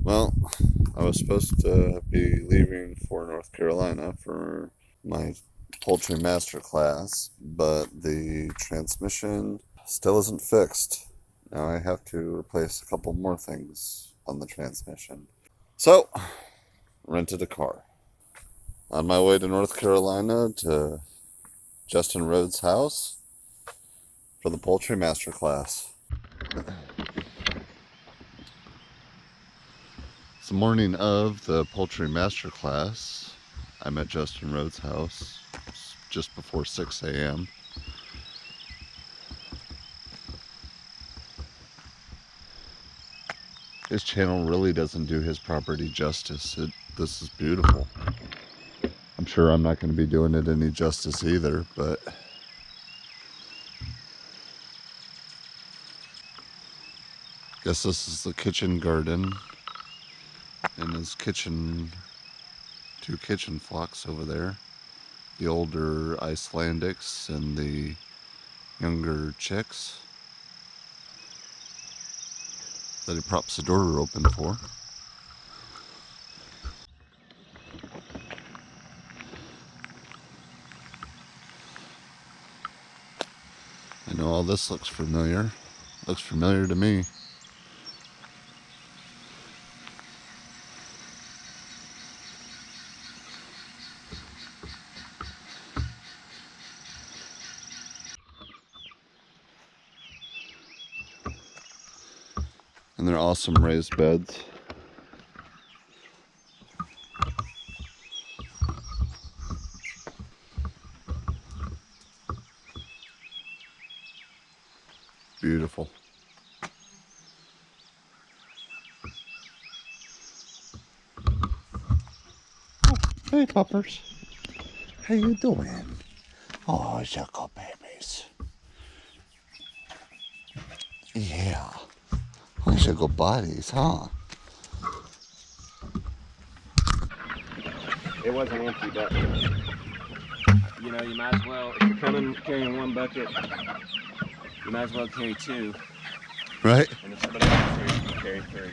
Well, I was supposed to be leaving for North Carolina for my Poultry Masterclass, but the transmission still isn't fixed. Now I have to replace a couple more things on the transmission. So, rented a car. On my way to North Carolina to Justin Rhodes House for the Poultry Masterclass. It's the morning of the Poultry Masterclass. I'm at Justin Rhodes House just before 6 a.m. His channel really doesn't do his property justice. This is beautiful. I'm sure I'm not going to be doing it any justice either, but I guess this is the kitchen garden, and his kitchen, two kitchen flocks over there. The older Icelandics and the younger chicks that he props the door open for. I know all this looks familiar. Looks familiar to me. And they're awesome raised beds. Beautiful. Hey, puppers. How you doing? Oh, suckle babies. Yeah. Suckle buddies, huh? It wasn't empty, but you know, you might as well, if you're coming carrying one bucket, you might as well carry two. Right? And if somebody else carries, you can carry three.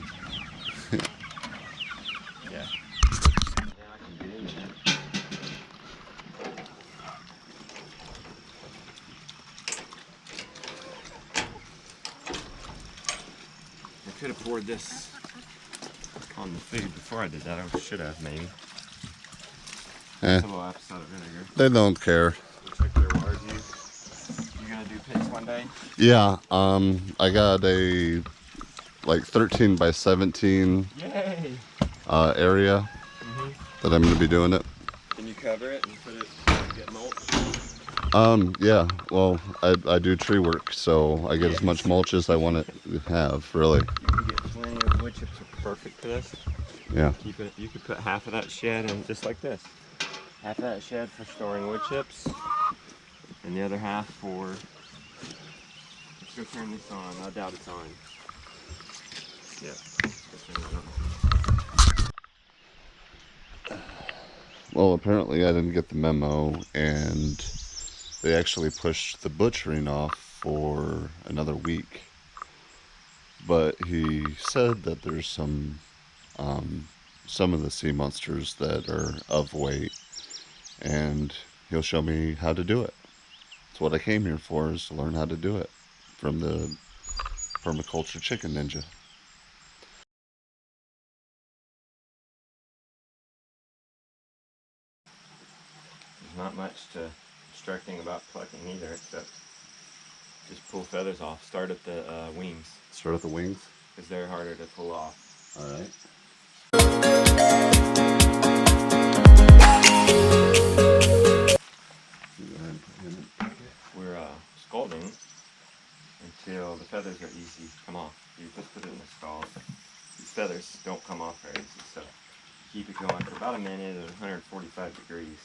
Yeah. Yeah, I can get in there. I could have poured this on the food before I did that. I should have, maybe. Just a little apple cider vinegar. They don't care. Looks like they're large. You gonna do pigs one day? Yeah, I got a like 13 by 17 Yay! Area that I'm gonna be doing it. Can you cover it and put it, get mulch? Yeah, well, I do tree work, so I get as much mulch as I want to have, really. You can get plenty of wood chips are perfect for this. Yeah. Keep it. You could put half of that shed in, just like this. Half of that shed for storing wood chips, and the other half for. Let's go turn this on. I doubt it's on. Yeah. Let's turn it on. Well, apparently I didn't get the memo, and they actually pushed the butchering off for another week. But he said that there's some of the sea monsters that are of weight, and he'll show me how to do it. That's what I came here for, is to learn how to do it from the permaculture chicken ninja. There's not much to instructing about plucking either, except just pull feathers off. Start at the wings. Start at the wings? Because they're harder to pull off. Alright. We're scalding until the feathers are easy to come off. You just put it in the scald. These feathers don't come off very easy, so keep it going for about a minute at 145 degrees.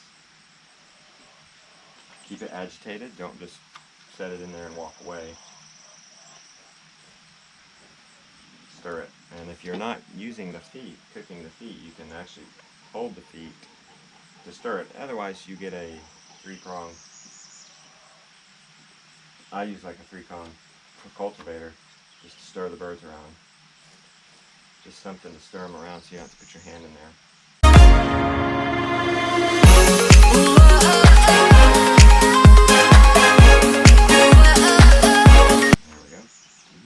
Keep it agitated, don't just set it in there and walk away. Stir it. And if you're not using the feet, cooking the feet, you can actually hold the feet to stir it. Otherwise you get a 3-prong. I use like a 3-prong cultivator just to stir the birds around. Just something to stir them around so you don't have to put your hand in there. There we go.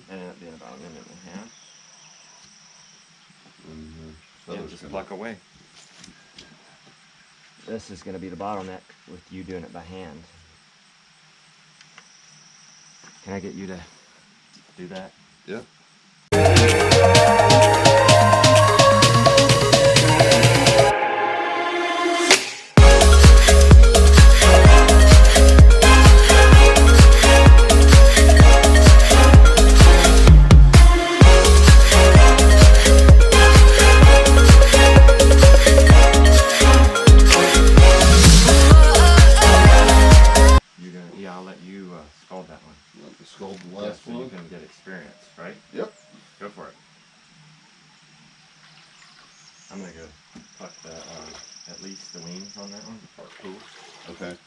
Ended up being about a minute and a half. And just pluck away. This is going to be the bottleneck with you doing it by hand. Can I get you to do that? Yeah. I'll let you scald that one. Let me scald the last one. So you can get experience, right? Yep. Go for it. I'm going to go pluck the, at least the wings on that one. Cool. Okay.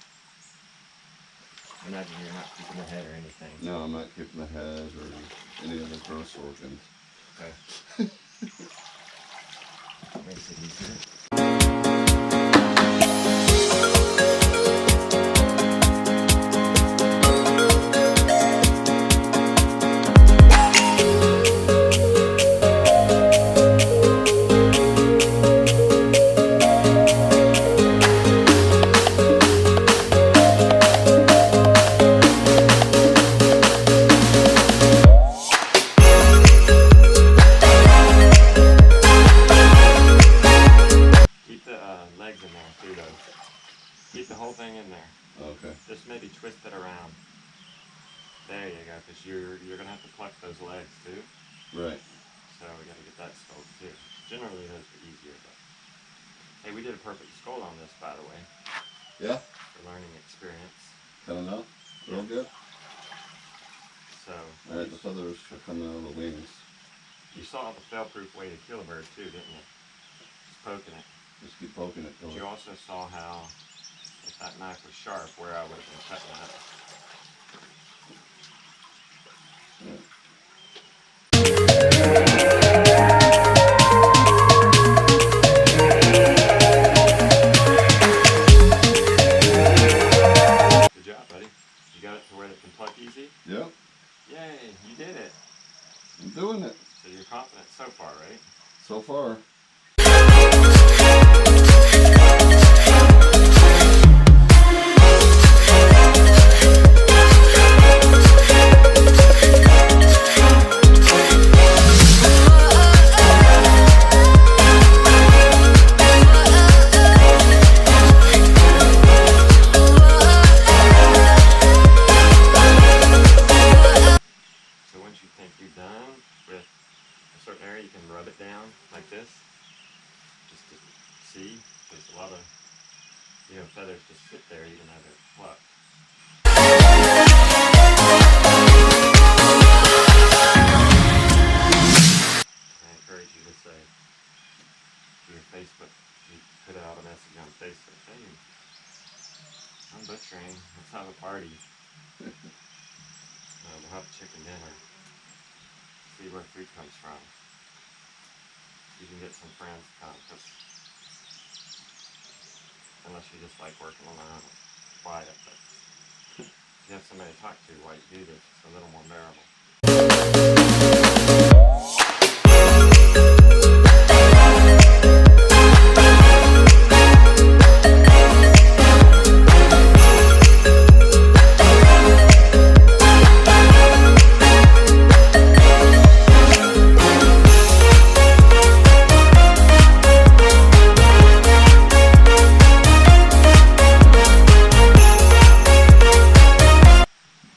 Imagine you're not keeping the head or anything. No, I'm not keeping the head or any other gross organs. Okay. Makes it easier. Keep the whole thing in there. Okay. Just maybe twist it around. There you go, because you're going to have to pluck those legs too. Right. So we got to get that skull too. Generally those are easier, but hey, we did a perfect skull on this, by the way. Yeah. For learning experience. Kind of know. Real good. So. Alright, the feathers are coming out of the wings. You saw the fail-proof way to kill a bird too, didn't you? Just poking it. Just keep poking it. But you also saw how, if that knife was sharp, where I would have been cutting that. Yeah. Good job, buddy. You got it to where it can pluck easy? Yep. Yay, you did it. I'm doing it. So you're confident so far, right? So far. You can rub it down like this, just to see. There's a lot of, feathers just sit there even though they're plucked. I encourage you to say to your Facebook, you put out a message on Facebook, hey, I'm butchering, let's have a party. We'll have chicken dinner. See where food comes from. You can get some friends to come, because unless you just like working alone, it's quiet, but if you have somebody to talk to while you do this, it's a little more bearable.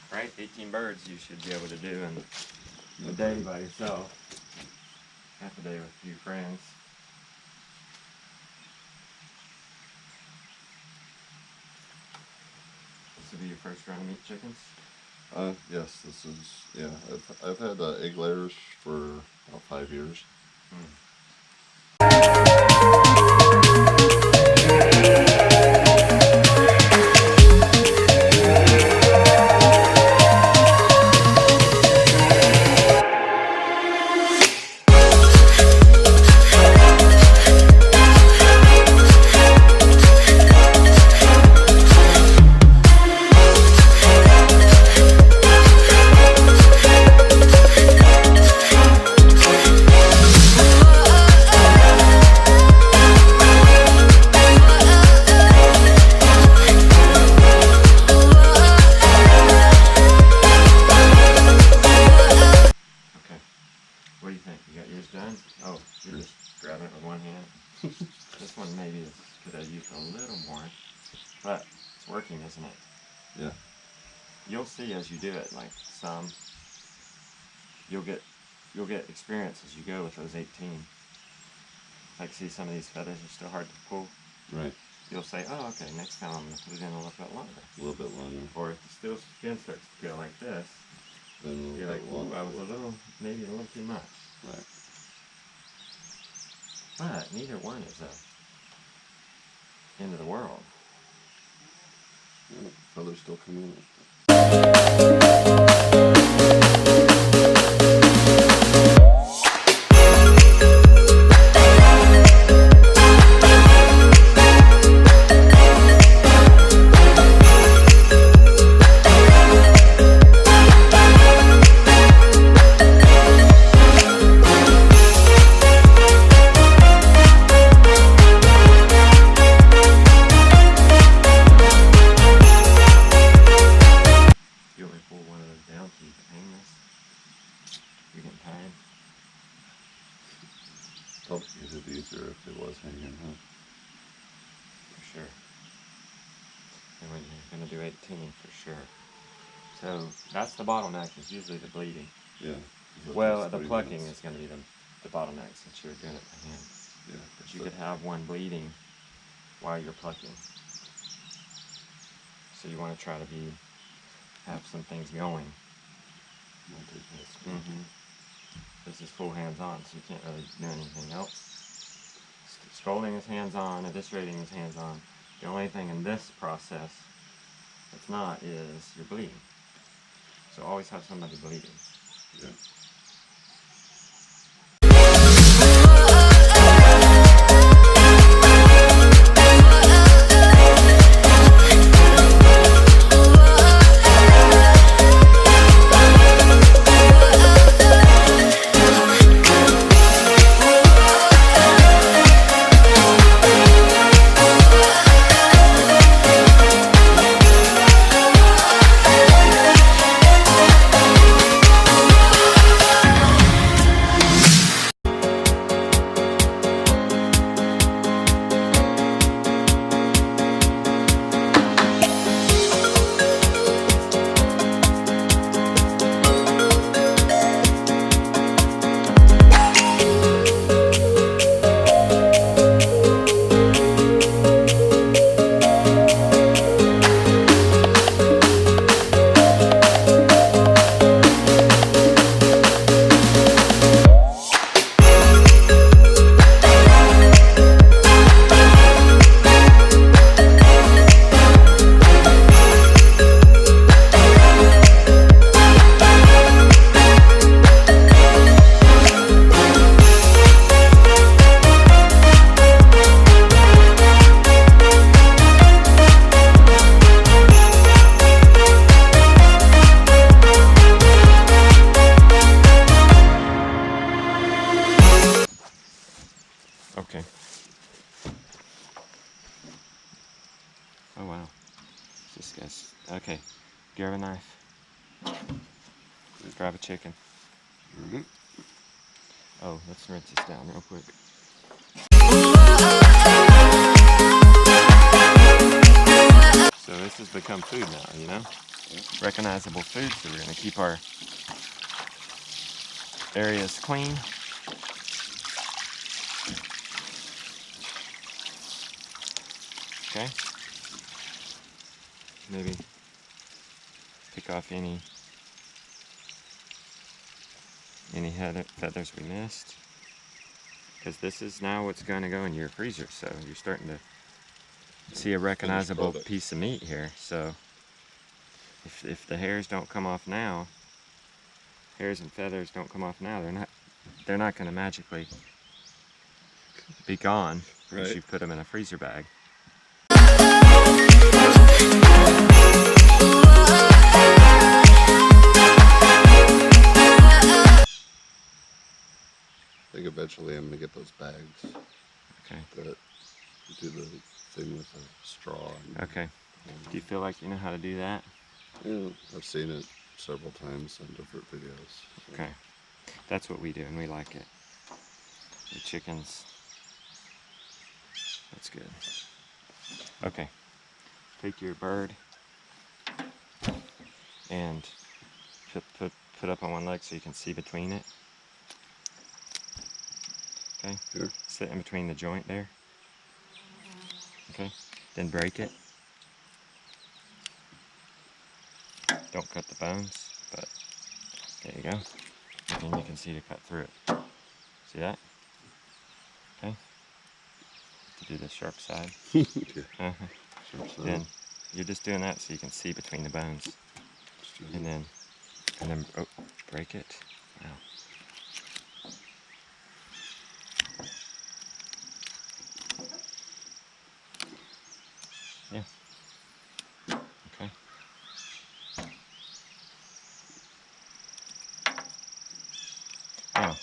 Right, 18 birds you should be able to do in a day by yourself. Half a day with a few friends. This will be your first run of meat chickens? Yes, this is, yeah, I've had egg layers for about 5 years. You're just grabbing it with one hand. This one maybe could have used a little more, but it's working, isn't it? Yeah. You'll see as you do it, like some, you'll get experience as you go with those 18. Like, see, some of these feathers are still hard to pull. Right. You'll say, oh, okay, next time I'm going to put it in a little bit longer. A little bit longer. Or if the still skin starts to go like this, Then you're like, ooh, I was maybe a little too much. Right. But neither one is end of the world. Yeah, feathers still come in. Probably get it easier if it was hanging, huh? For sure. And when you're going to do 18, for sure. So that's the bottleneck, is usually the bleeding. Yeah. Well, the plucking is going to be the bottleneck since you're doing it by hand. Yeah. But you could have one bleeding while you're plucking. So you want to try to have some things going. This is full hands-on, so you can't really do anything else. Scalding is hands-on, eviscerating is hands-on. The only thing in this process that's not is you're bleeding. So always have somebody bleeding. Yeah. Okay. Oh wow. This guy's okay. Grab a knife. Grab a chicken. Oh, let's rinse this down real quick. So this has become food now, you know? Recognizable food, so we're gonna keep our areas clean. Okay. Maybe pick off any feathers we missed, because this is now what's going to go in your freezer. So you're starting to see a recognizable piece of meat here. So if the hairs don't come off now, hairs and feathers don't come off now, they're not going to magically be gone once you put them in a freezer bag. I think eventually I'm gonna get those bags. Okay. That do the thing with the straw. Okay. Do you feel like you know how to do that? Yeah, I've seen it several times on different videos. So. Okay. That's what we do, and we like it. the chickens. That's good. Okay, take your bird and put up on one leg so you can see between it. Okay, Here. sit in between the joint there. Okay, then break it. Don't cut the bones, but there you go. And you can see to cut through it. See that? Okay. To do the sharp side. Yeah. Sharp side. Then you're just doing that so you can see between the bones. And then oh, break it. Wow. Yeah. Okay. Now,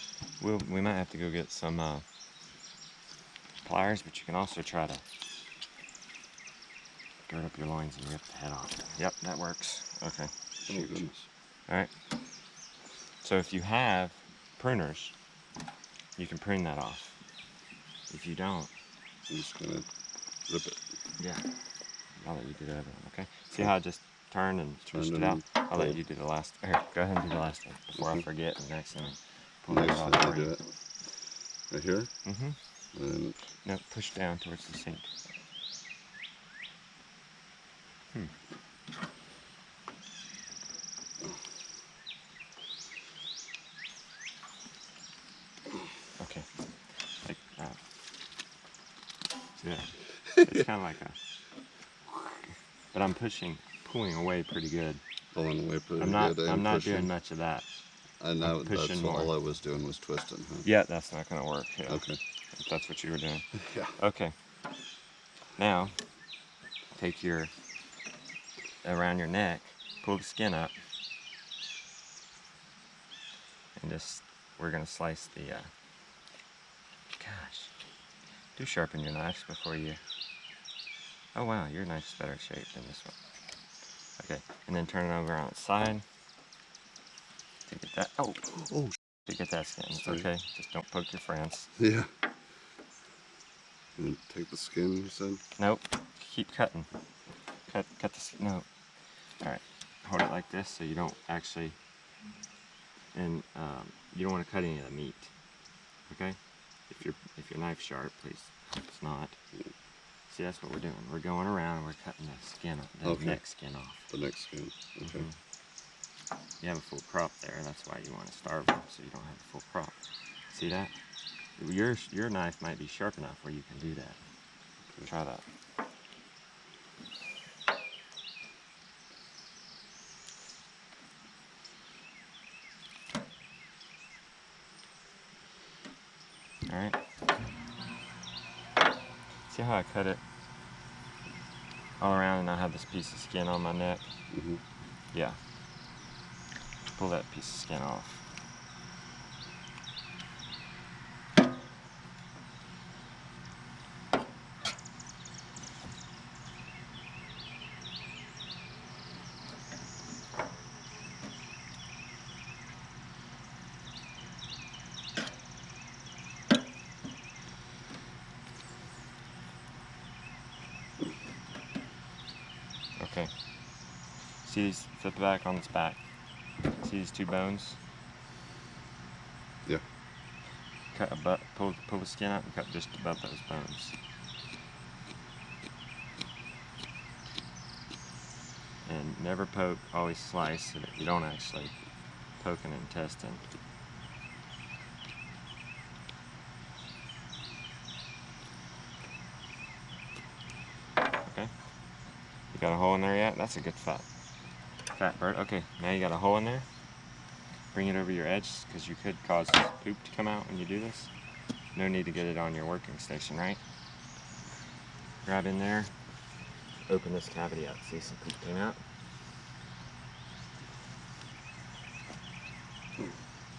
we might have to go get some pliers, but you can also try to gird up your loins and rip the head off. Yep, that works. Okay. Oh, goodness. All right. So if you have pruners, you can prune that off. If you don't, I'm just gonna rip it. yeah. I'll let you do the other one, okay? See how I just turned and twisted it out? I'll let you do the last. Here, go ahead and do the last one before I forget and accidentally pull it off. I do it. Right here? Mm-hmm. And no, push down towards the sink. Okay. Like that. Yeah. It's kind of like a. But I'm pulling away pretty good. pulling away pretty I'm not pushing. doing much of that. And now that's more. all I was doing was twisting, huh? Yeah, that's not going to work. Yeah. Okay. If that's what you were doing. Yeah. Okay. Now, take around your neck, pull the skin up, and we're going to slice the, gosh, do sharpen your knives before you, oh wow, your knife's better shape than this one. Okay, and then turn it over on its side to get that, to get that skin. It's okay, just don't poke your friends. Yeah. And take the skin, you said? Nope, keep cutting. Cut the skin, no. Alright, hold it like this so you don't actually, and you don't want to cut any of the meat, okay? If your knife's sharp, please, it's not. See, that's what we're doing. We're going around and we're cutting the skin off, the neck skin off. The neck skin, okay. You have a full crop there, that's why you want to starve them, so you don't have a full crop. See that? Your knife might be sharp enough where you can do that. Okay. Try that. Alright. See how I cut it all around and I have this piece of skin on my neck? Mm-hmm. Yeah. Pull that piece of skin off. Okay. See these, flip it back on its back. See these two bones? Yeah. Cut pull the skin out and cut just above those bones. And never poke, always slice so that you don't actually poke an intestine. Okay. You got a hole in there yet? That's a good fat bird. Okay, now you got a hole in there. Bring it over your edge because you could cause poop to come out when you do this. No need to get it on your working station, right? Grab in there, open this cavity up. See, some poop came out.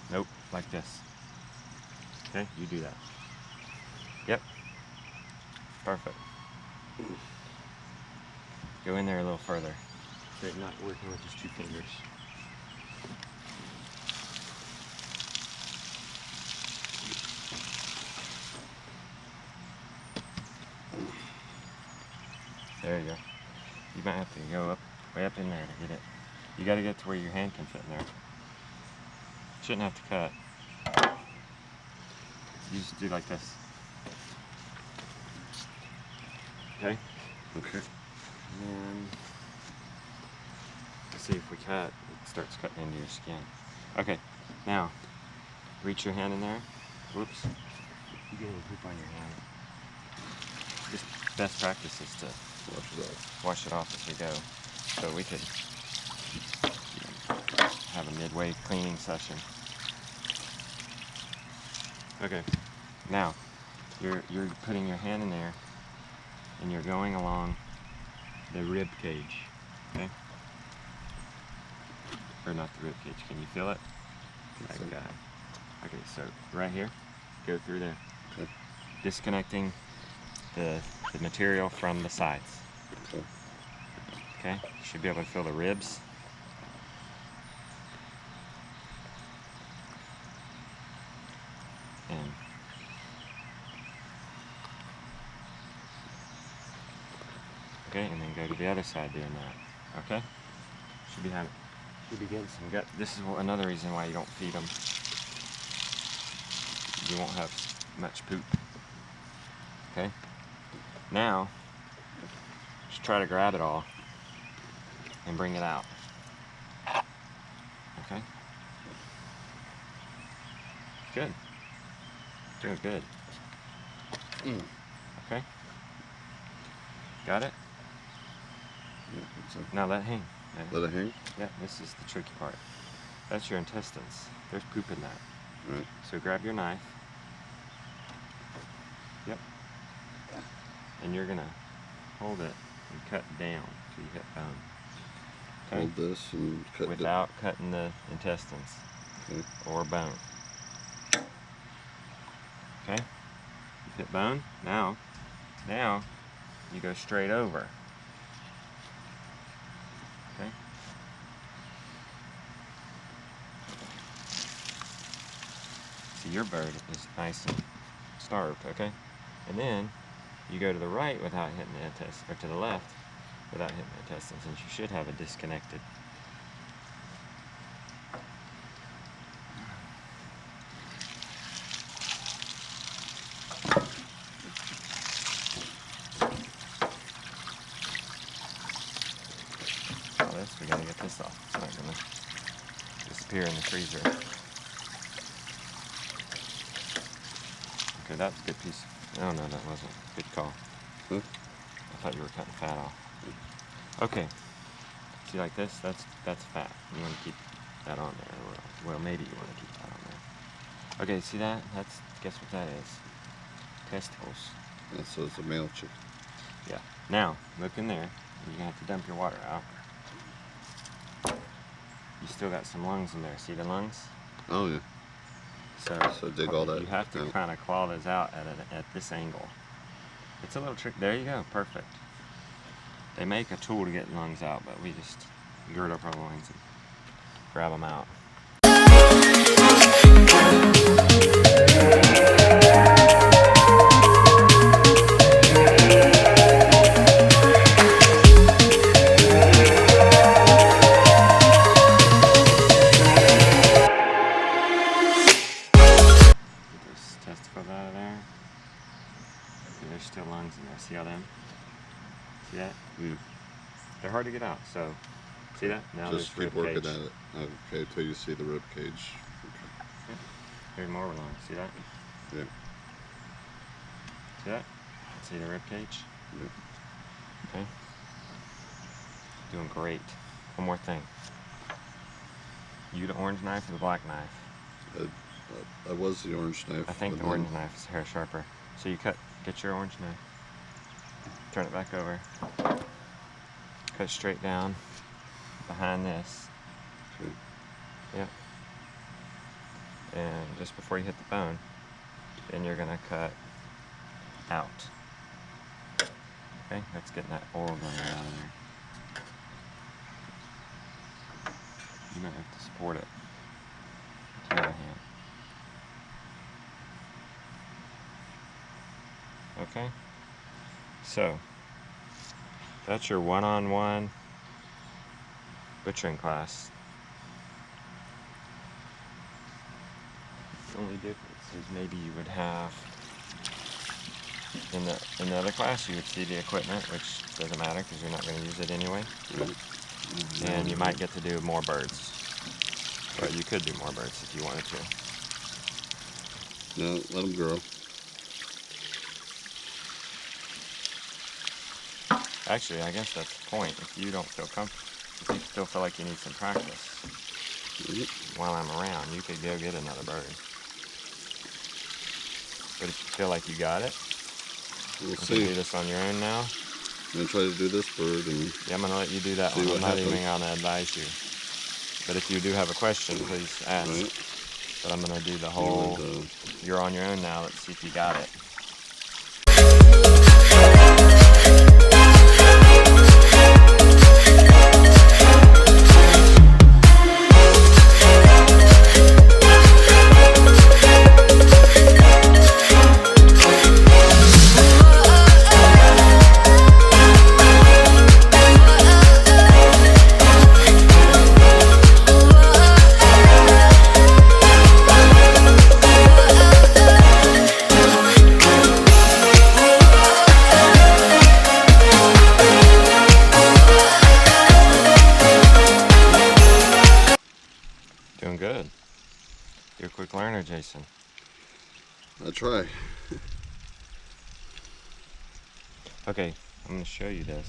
Nope, like this. Okay, you do that. Yep. Perfect. Go in there a little further. So you're not working with just 2 fingers. There you go. You might have to go up, way up in there to get it. You got to get to where your hand can fit in there. Shouldn't have to cut. You just do like this. Okay? Okay. And let's see if we cut, it starts cutting into your skin. Okay, now reach your hand in there. Whoops. You get a little poop on your hand. Just best practice is to wash it off as we go. So we could have a midway cleaning session. Okay, now you're putting your hand in there and you're going along the rib cage. Okay? Or not the rib cage. Can you feel it? That guy. Okay, so right here, go through there. Okay. Disconnecting the material from the sides. Okay. Okay? You should be able to feel the ribs. And okay, and then go to the other side doing that. Okay? Should be getting some gut. This is another reason why you don't feed them. You won't have much poop. Okay? Now, just try to grab it all and bring it out. Okay? Good. Doing good. Okay? Got it? Yeah, I think so. Now let it hang. Let it hang? Yeah, this is the tricky part. That's your intestines. There's poop in that. Right. So grab your knife. Yep. And you're gonna hold it and cut down till you hit bone. Okay? Hold this and cut Without cutting the intestines Okay. or bone. Okay? You hit bone. Now you go straight over. Okay? See, your bird is nice and starved, okay? And then you go to the right without hitting the intestines, or to the left without hitting the intestines, and you should have a disconnected. This, we gotta get this off. It's not gonna disappear in the freezer. Okay, that's a good piece. Oh no, that wasn't. Good call. Huh? I thought you were cutting fat off. Okay. See, like this? That's fat. You want to keep that on there. Well, maybe you want to keep that on there. Okay, see that? Guess what that is? Testicles. Yeah, so it's a male chicken. Yeah. Now, look in there. You're gonna have to dump your water out. You still got some lungs in there. See the lungs? Oh yeah. So dig all that You have to out. kind of claw those out at this angle. It's a little trick. There you go. Perfect. They make a tool to get lungs out, but we just gird up our loins and grab them out. Testicles out of there. Okay, there's still lungs in there. See all them? See that? They're hard to get out. So, see that? Now Just there's keep rib working cage. at it. Okay, till you see the rib cage. Okay. There's more lungs. See that? Yeah. See that? See the rib cage? Yeah. Okay. Doing great. One more thing. You the orange knife or the black knife? I was the orange knife. I think the orange knife is a hair sharper. So you get your orange knife. Turn it back over. Cut straight down behind this. Okay. Yep. And just before you hit the bone, then you're gonna cut out. Okay, that's getting that oil gland out of there. You might have to support it with the other hand. Okay, so That's your one-on-one butchering class. The only difference is maybe you would have in the other class you would see the equipment, which doesn't matter because you're not going to use it anyway. Right. And you might get to do more birds. But you could do more birds if you wanted to. No, let them grow. Actually, I guess that's the point. If you don't feel comfortable, if you still feel like you need some practice while I'm around, you could go get another bird. But if you feel like you got it, We'll you see. can do this on your own now. I'm going to try to do this bird and Yeah, I'm going to let you do that see one. what I'm not happens. even going to advise you. But if you do have a question, please ask. Right. But I'm going to do the whole, And, you're on your own now, let's see if you got it. Doing good. You're a quick learner, Jason. I try. Okay, I'm going to show you this.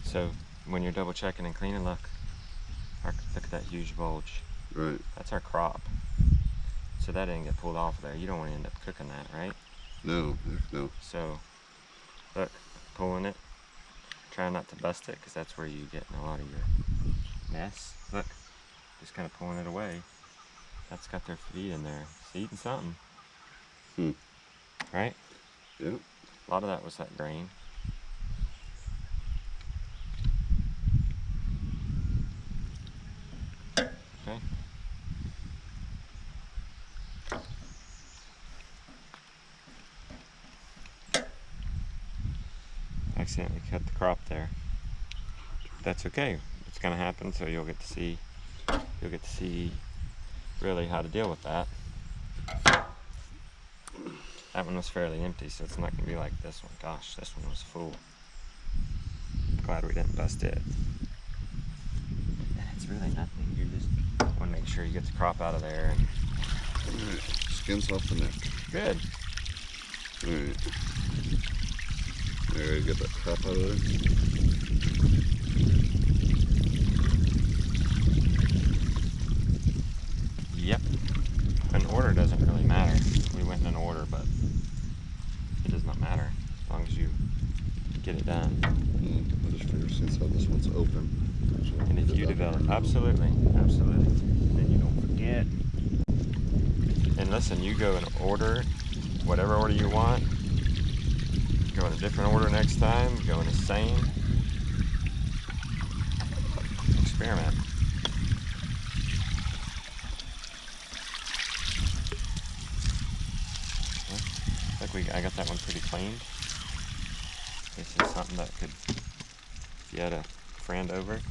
So when you're double checking and cleaning, look at that huge bulge. Right. That's our crop. So that didn't get pulled off of there. You don't want to end up cooking that, right? No, no. So look, pulling it. Try not to bust it because that's where you get in a lot of your mess. Look, just kind of pulling it away. That's got their feet in there. It's eating something. Right? Yeah. A lot of that was that grain. Okay. Accidentally cut the crop there. That's okay. It's gonna happen, so you'll get to see really how to deal with that. That one was fairly empty, so it's not gonna be like this one. Gosh, this one was full. Glad we didn't bust it. And it's really nothing. You just want to make sure you get the crop out of there. And Alright. Skins off the neck. good. Alright. I gotta get that crap out of there. Yep. An order doesn't really matter. We went in an order, but it does not matter as long as you get it done. I just figured since how this one's open. So And if you develop, absolutely. And then you don't forget. And listen, you go and order whatever order you want. Go in a different order next time. Go in the same. Experiment. I got that one pretty clean. This is something that could, if you had a friend over and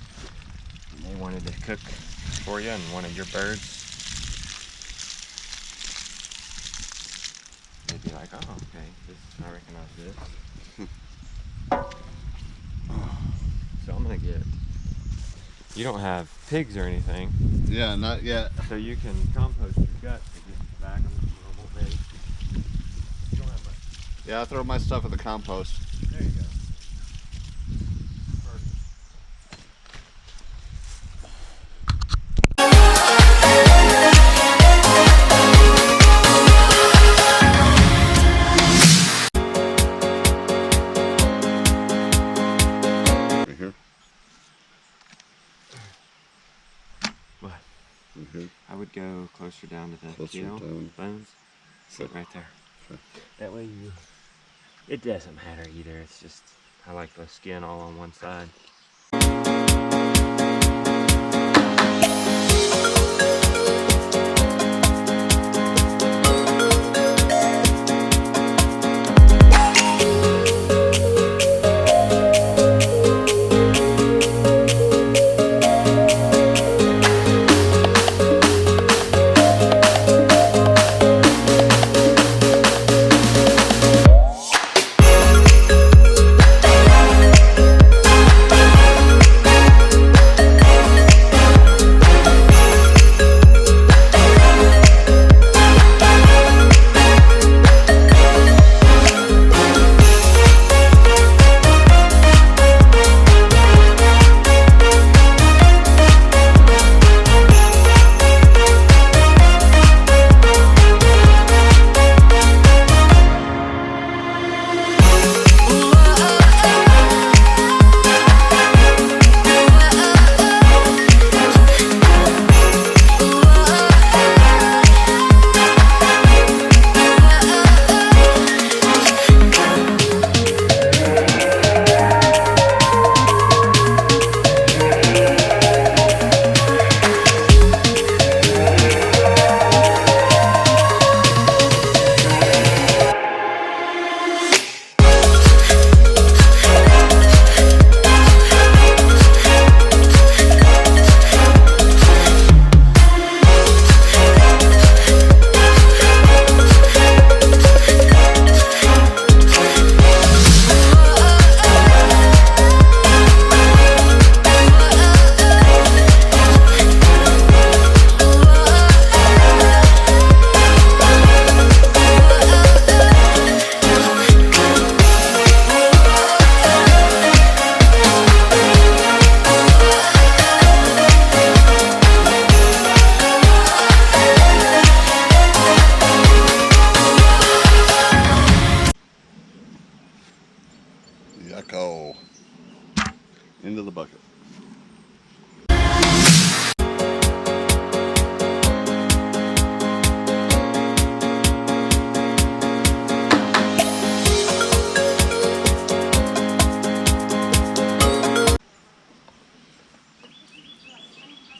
they wanted to cook for you and one of your birds, they'd be like, oh, okay, I recognize this. So I'm gonna get, you don't have pigs or anything, Yeah, not yet. so you can compost your guts and get back on the normal base. You don't have much. Yeah, I throw my stuff in the compost. There you go. Right here. What? Right here. I would go closer down to the Closer keel down. bones. Sit Okay. right there. Okay. That way you. It doesn't matter either. It's just I like the skin all on one side. go. Into the bucket.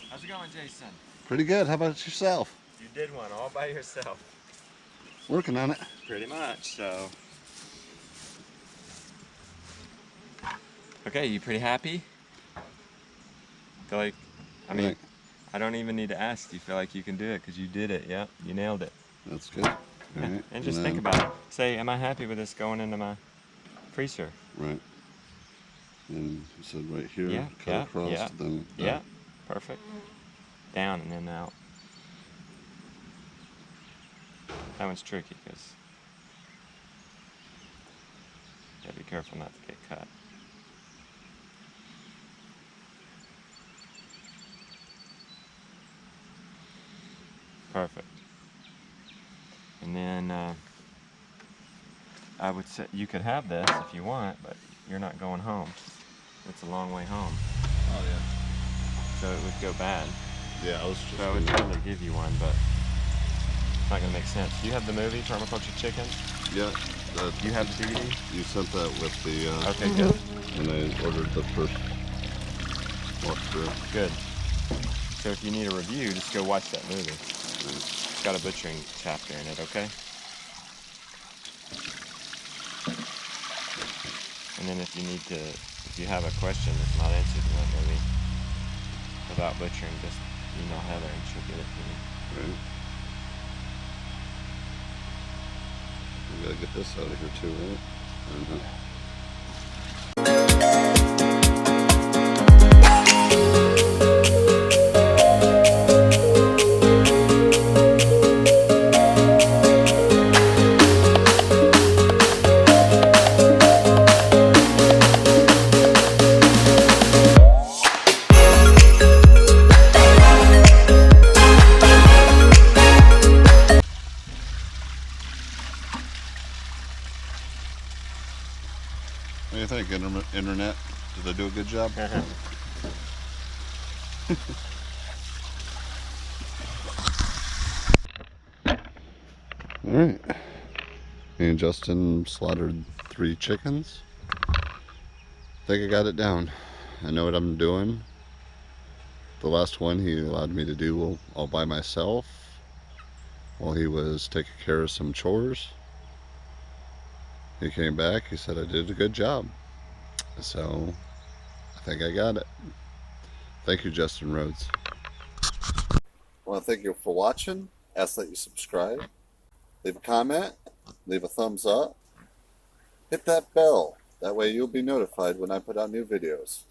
How's it going, Jason? Pretty good. How about yourself? You did one all by yourself. Working on it. Pretty much, so. Okay, you pretty happy? Feel like, I mean, Right. I don't even need to ask. Do you feel like you can do it? Because you did it, yep, you nailed it. That's good. All Yeah. right. And just think about it. Say, am I happy with this going into my freezer? Right. And you said right here, Yeah, cut yeah, across, yeah, then yeah, perfect. Down and then out. That one's tricky because you gotta be careful not to get cut. Perfect. And then I would say you could have this if you want, but you're not going home. It's a long way home, Oh yeah. so it would go bad. Yeah, I was just. So I would totally give you one, but it's not gonna make sense. Do you have the movie Permaculture Chicken? Yeah. You have the DVD? You sent that with the. Okay, good. When I ordered the first walkthrough. Good. So if you need a review, just go watch that movie. It's got a butchering chapter in it, okay? And then if you have a question that's not answered in that movie about butchering, just email Heather and she'll get it to me. Right. We gotta get this out of here too, right? What do you think, Internet? Did I do a good job? Alright. Me and Justin slaughtered 3 chickens. Think I got it down. I know what I'm doing. The last one he allowed me to do all by myself while he was taking care of some chores. He came back, he said I did a good job. So I think I got it. Thank you, Justin Rhodes. I want to thank you for watching. Ask that you subscribe. Leave a comment. Leave a thumbs up. Hit that bell. That way you'll be notified when I put out new videos.